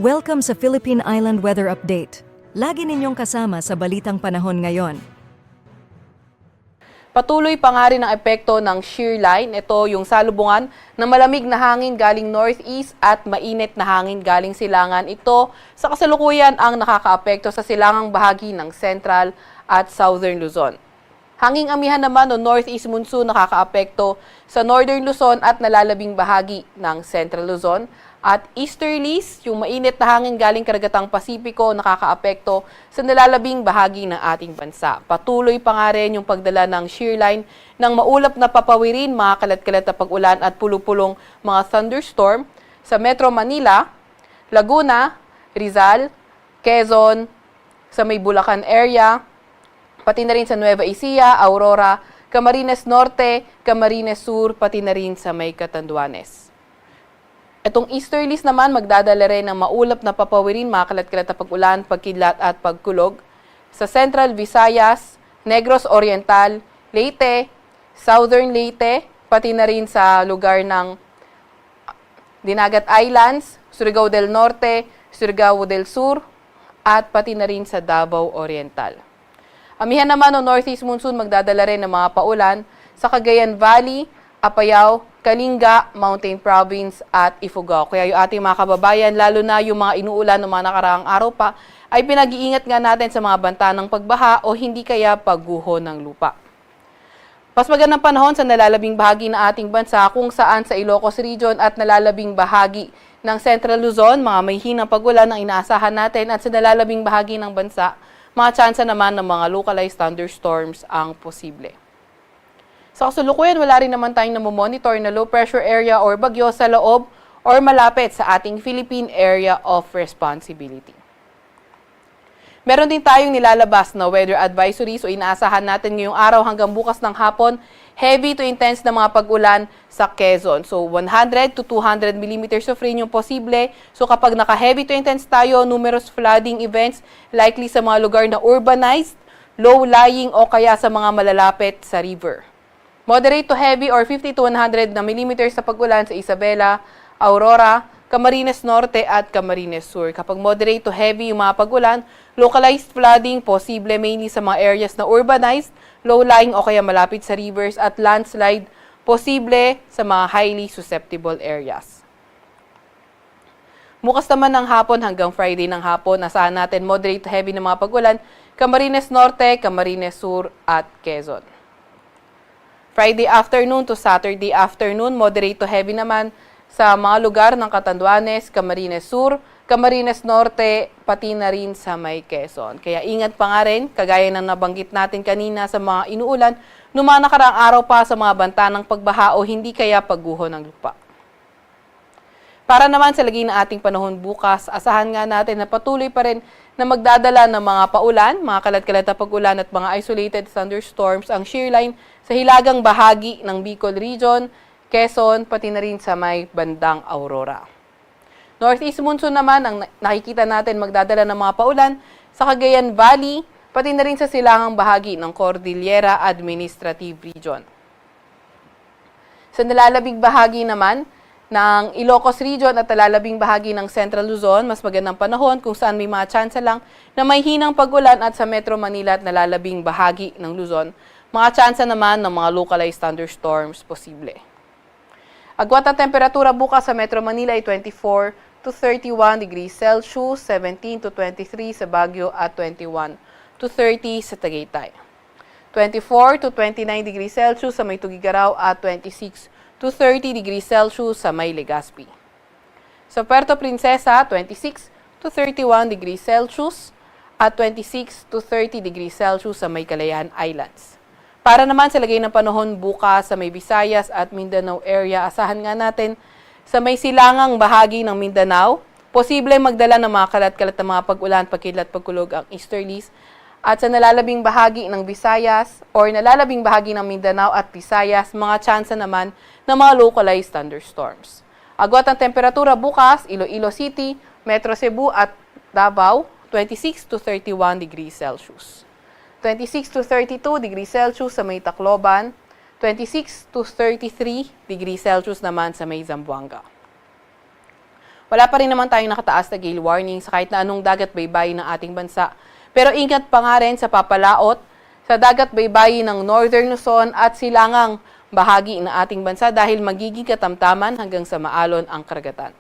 Welcome sa Philippine Island Weather Update. Lagi ninyong kasama sa balitang panahon ngayon. Patuloy pa nga rin ang epekto ng shear line. Ito yung salubungan ng malamig na hangin galing northeast at mainit na hangin galing silangan. Ito sa kasalukuyan ang nakakaapekto sa silangang bahagi ng Central at Southern Luzon. Hanging amihan naman o northeast monsoon nakakaapekto sa Northern Luzon at nalalabing bahagi ng Central Luzon. At easterlies, yung mainit na hangin galing karagatang Pasipiko nakakaapekto sa nalalabing bahagi ng ating bansa. Patuloy pa nga rin yung pagdala ng shear line ng maulap na papawirin, mga kalat-kalat na pag-ulan at pulupulong mga thunderstorm sa Metro Manila, Laguna, Rizal, Quezon, sa may Bulacan area, pati na rin sa Nueva Ecija, Aurora, Camarines Norte, Camarines Sur, pati na rin sa may Catanduanes. Itong easterlies naman magdadala rin ng maulap na papawirin, mga kalat-kalat na pag-ulan, pagkidlat at pagkulog sa Central Visayas, Negros Oriental, Leyte, Southern Leyte, pati na rin sa lugar ng Dinagat Islands, Surigao del Norte, Surigao del Sur, at pati na rin sa Davao Oriental. Amihan naman o northeast monsoon magdadala rin ng mga paulan sa Cagayan Valley, Apayao, Kalinga, Mountain Province at Ifugao. Kaya yung ating mga kababayan, lalo na yung mga inuulan ng mga nakaraang araw pa, ay pinag-iingat nga natin sa mga banta ng pagbaha o hindi kaya pagguho ng lupa. Mas magandang panahon sa nalalabing bahagi ng ating bansa kung saan sa Ilocos Region at nalalabing bahagi ng Central Luzon, mga may hinang pag-ulan ang inaasahan natin at sa nalalabing bahagi ng bansa, mga tsansa naman ng mga localized thunderstorms ang posible. Sa kasalukuyan, wala rin naman tayong namomonitor na low pressure area or bagyo sa loob or malapit sa ating Philippine Area of Responsibility. Meron din tayong nilalabas na weather advisories o inaasahan natin ngayong araw hanggang bukas ng hapon, heavy to intense na mga pag-ulan sa Quezon. So 100 to 200 millimeters of rain yung posible. So kapag naka-heavy to intense tayo, numerous flooding events likely sa mga lugar na urbanized, low-lying o kaya sa mga malalapit sa river. Moderate to heavy or 50 to 100 na millimeters sa pag-ulan sa Isabela, Aurora, Camarines Norte at Camarines Sur. Kapag moderate to heavy yung mga pag-ulan, localized flooding posible mainly sa mga areas na urbanized, low-lying o kaya malapit sa rivers at landslide posible sa mga highly susceptible areas. Bukas naman ng hapon hanggang Friday ng hapon, asahan natin moderate to heavy na mga pag-ulan, Camarines Norte, Camarines Sur at Quezon. Friday afternoon to Saturday afternoon, moderate to heavy naman sa mga lugar ng Catanduanes, Camarines Sur, Camarines Norte, pati na rin sa may Quezon. Kaya ingat pa nga rin, kagaya ng nabanggit natin kanina sa mga inuulan, noong mga nakaraang araw pa sa mga banta ng pagbaha o hindi kaya pagguho ng lupa. Para naman sa lagay ng ating panahon bukas, asahan nga natin na patuloy pa rin na magdadala ng mga paulan, mga kalat-kalat na pag-ulan at mga isolated thunderstorms ang shear line sa hilagang bahagi ng Bicol Region, Quezon, pati na rin sa may bandang Aurora. Northeast monsoon naman ang nakikita natin magdadala ng mga paulan sa Cagayan Valley, pati na rin sa silangang bahagi ng Cordillera Administrative Region. Sa nalalabing bahagi naman ng Ilocos Region at nalalabing bahagi ng Central Luzon, mas magandang panahon kung saan may mga tsansa lang na may hinang pag-ulan at sa Metro Manila at nalalabing bahagi ng Luzon, mga tsansa naman ng mga localized thunderstorms posible. Agwat ang temperatura bukas sa Metro Manila ay 24 to 31 degrees Celsius, 17 to 23 sa Baguio at 21 to 30 sa Tagaytay. 24 to 29 degrees Celsius sa may Tugigaraw at 26 to 30 degrees Celsius sa may Legazpi. Sa Puerto Princesa, 26 to 31 degrees Celsius at 26 to 30 degrees Celsius sa may Kalayaan Islands. Para naman sa lagay ng panahon bukas sa may Visayas at Mindanao area, asahan nga natin sa may silangang bahagi ng Mindanao, posible magdala ng mga kalat-kalat na mga pag-ulan, pagkidlat, pagkulog ang easterlies at sa nalalabing bahagi ng Visayas or nalalabing bahagi ng Mindanao at Visayas, mga tsansa naman ng mga localized thunderstorms. Agwat ang temperatura bukas, Iloilo City, Metro Cebu at Davao, 26 to 31 degrees Celsius. 26 to 32 degrees Celsius sa may Tacloban, 26 to 33 degrees Celsius naman sa may Zamboanga. Wala pa rin naman tayong nakataas na gale warning sa kahit na anong dagat baybayin ng ating bansa. Pero ingat pa nga rin sa papalaot sa dagat baybayin ng Northern Luzon at silangang bahagi ng ating bansa dahil magiging katamtaman hanggang sa maalon ang karagatan.